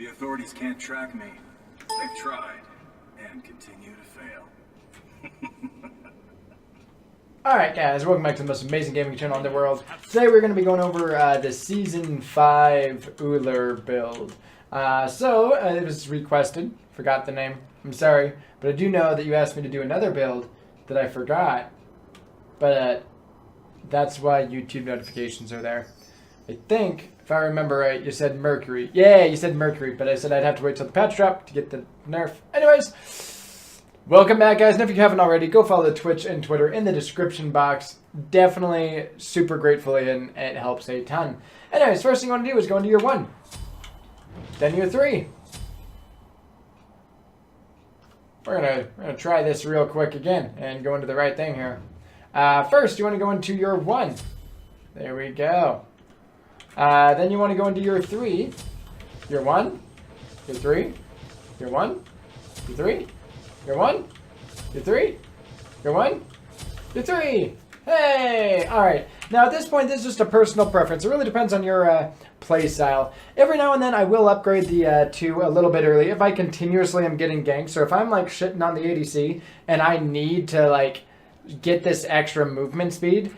The authorities can't track me. They've tried, and continue to fail. Alright guys, welcome back to the most amazing gaming channel in the world. Today we're going to be going over the Season 5 Ullr build. It was requested, forgot the name, I'm sorry, but I do know that you asked me to do another build that I forgot. But that's why YouTube notifications are there. I think, if I remember right, you said Mercury. Yeah, you said Mercury, but I said I'd have to wait till the patch drop to get the nerf. Anyways, welcome back, guys. And if you haven't already, go follow the Twitch and Twitter in the description box. Definitely super grateful, and it helps a ton. Anyways, first thing you want to do is go into year 1. Then year 3. We're gonna try this real quick again and go into the right thing here. First, you want to go into year 1. There we go. Then you want to go into year 3. Year 1. Year 3. Year 1. Year 3. Year 1. Year 3. Year 1. Year 3. Hey! Alright. Now at this point, this is just a personal preference. It really depends on your play style. Every now and then I will upgrade the 2 a little bit early if I continuously am getting ganked. So if I'm like shitting on the ADC and I need to like get this extra movement speed,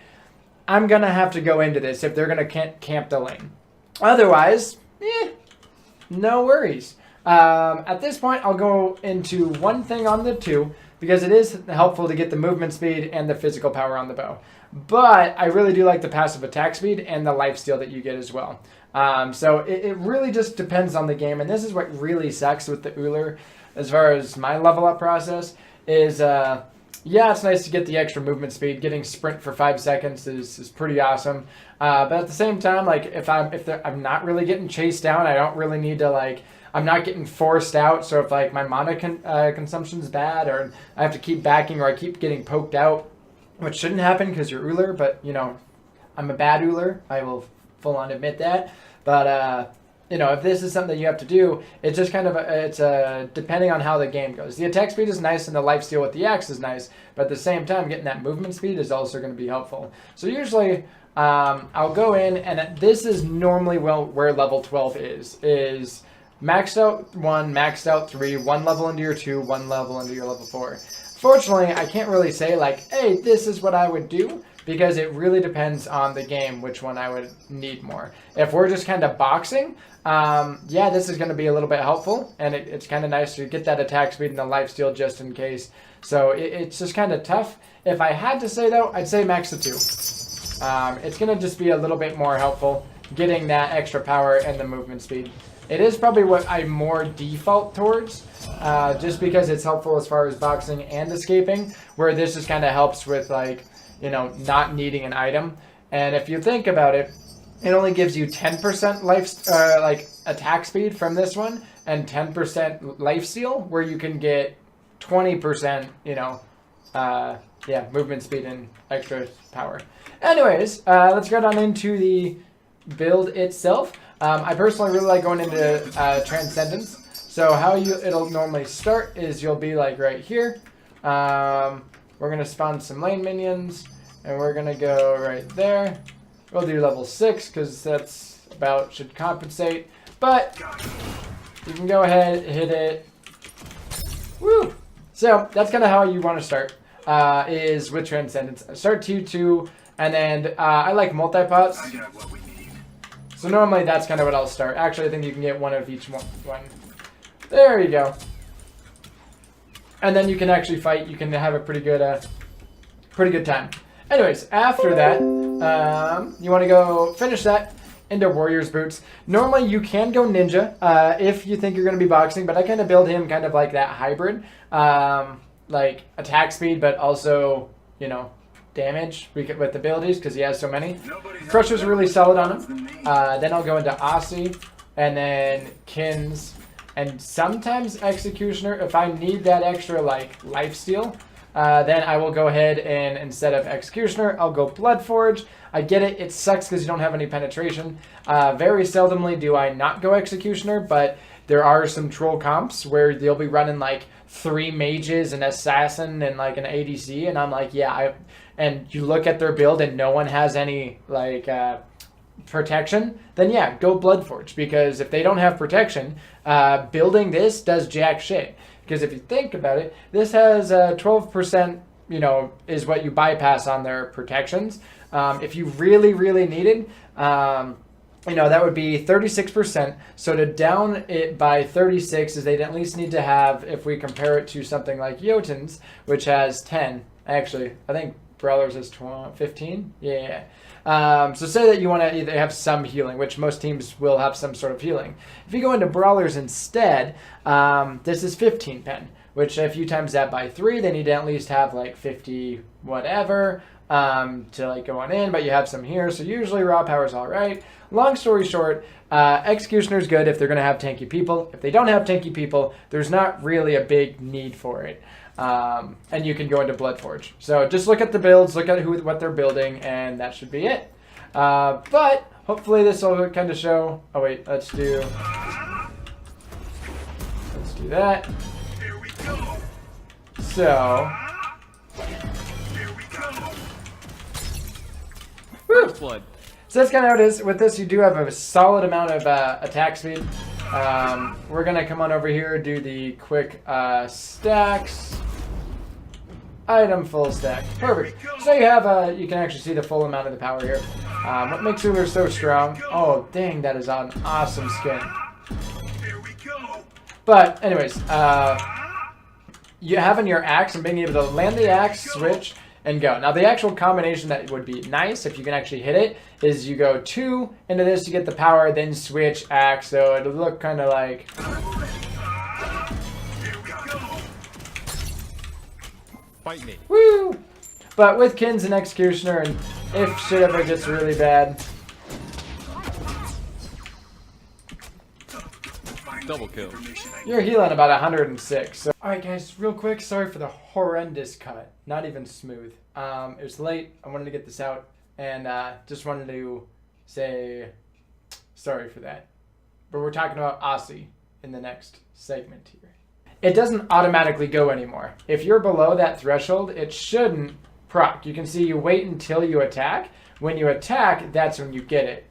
I'm going to have to go into this if they're going to camp the lane. Otherwise, no worries. At this point, I'll go into one thing on the 2 because it is helpful to get the movement speed and the physical power on the bow. But I really do like the passive attack speed and the lifesteal that you get as well. So it really just depends on the game. And this is what really sucks with the Ullr as far as my level up process is... yeah, it's nice to get the extra movement speed. Getting sprint for 5 seconds is pretty awesome. But at the same time, like if I'm not really getting chased down, I don't really need to like. I'm not getting forced out. So if like my mana consumption's bad, or I have to keep backing, or I keep getting poked out, which shouldn't happen because you're Ullr. But you know, I'm a bad Ullr. I will full on admit that. But you know, if this is something that you have to do, it's just kind of, depending on how the game goes. The attack speed is nice and the lifesteal with the axe is nice, but at the same time, getting that movement speed is also going to be helpful. So usually, I'll go in, and this is normally where level 12 is maxed out 1, maxed out 3, 1 level into your 2, 1 level into your level 4. Fortunately, I can't really say like, hey, this is what I would do, because it really depends on the game which one I would need more. If we're just kind of boxing, yeah, this is going to be a little bit helpful, and it's kind of nice to get that attack speed and the lifesteal just in case. So it's just kind of tough. If I had to say, though, I'd say max to 2. It's going to just be a little bit more helpful getting that extra power and the movement speed. It is probably what I more default towards, just because it's helpful as far as boxing and escaping, where this just kind of helps with, like, you know, not needing an item. And if you think about it, it only gives you 10% like attack speed from this one, and 10% lifesteal, where you can get 20%, you know, yeah, movement speed and extra power. Anyways, let's get on into the build itself. I personally really like going into Transcendence. So how it'll normally start is you'll be like right here. We're gonna spawn some lane minions, and we're gonna go right there. We'll do level 6 because that's should compensate. But you can go ahead, hit it. Woo! So that's kind of how you want to start. Is with Transcendence. Start T2, and then I like multi-pots. So normally that's kind of what I'll start. Actually, I think you can get one of each one. There you go. And then you can actually fight. You can have a pretty good time. Anyways, after that, you want to go finish that into Warrior's Boots. Normally, you can go Ninja if you think you're going to be boxing, but I kind of build him kind of like that hybrid, like attack speed, but also, you know, damage with abilities because he has so many. Crusher's really solid on him. Then I'll go into Aussie, and then Kins, and sometimes Executioner if I need that extra like lifesteal. Then I will go ahead and instead of Executioner, I'll go Bloodforge. I get it. It sucks because you don't have any penetration. Very seldomly do I not go Executioner, but there are some troll comps where they'll be running like 3 mages, an assassin, and like an ADC, and I'm like, yeah. And you look at their build, and no one has any like protection, then yeah, go Bloodforge, because if they don't have protection, building this does jack shit. Because if you think about it, this has 12%, you know, is what you bypass on their protections. If you really, really needed, you know, that would be 36%. So to down it by 36 is they'd at least need to have, if we compare it to something like Jotun's, which has 10. Actually, I think Brawlers is 15. Yeah. So say that you want to either have some healing, which most teams will have some sort of healing. If you go into Brawlers instead, this is 15 pen, which if you times that by 3, they need to at least have like 50 whatever to like go on in, but you have some here. So usually raw power is all right. Long story short, Executioner is good if they're going to have tanky people. If they don't have tanky people, there's not really a big need for it. And you can go into Bloodforge. So just look at the builds, look at what they're building, and that should be it. But hopefully this will kind of show. Oh wait, let's do that. Here we go. So, Here we go. woo. Blood. So that's kind of how it is. With this, you do have a solid amount of attack speed. We're gonna come on over here, do the quick stacks. Item full stack. Perfect. So you have you can actually see the full amount of the power here. What makes Ullr so strong? Oh dang, that is an awesome skin. Here we go. But anyways, you having your axe and being able to land the axe, switch, and go. Now the actual combination that would be nice if you can actually hit it is you go 2 into this to get the power, then switch axe. So it'll look kind of like. Fight me. Woo! But with Kins and Executioner, and if shit ever gets really bad. Double kill. You're healing about 106. So. Alright guys, real quick, sorry for the horrendous cut. Not even smooth. It was late, I wanted to get this out, and just wanted to say sorry for that. But we're talking about Aussie in the next segment here. It doesn't automatically go anymore. If you're below that threshold, it shouldn't proc. You can see you wait until you attack. When you attack, that's when you get it.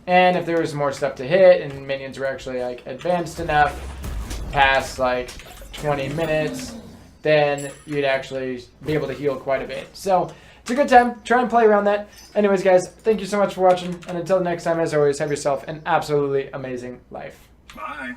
And if there was more stuff to hit and minions were actually like advanced enough past like 20 minutes, then you'd actually be able to heal quite a bit. So it's a good time. Try and play around that. Anyways, guys, thank you so much for watching. And until next time, as always, have yourself an absolutely amazing life. Bye.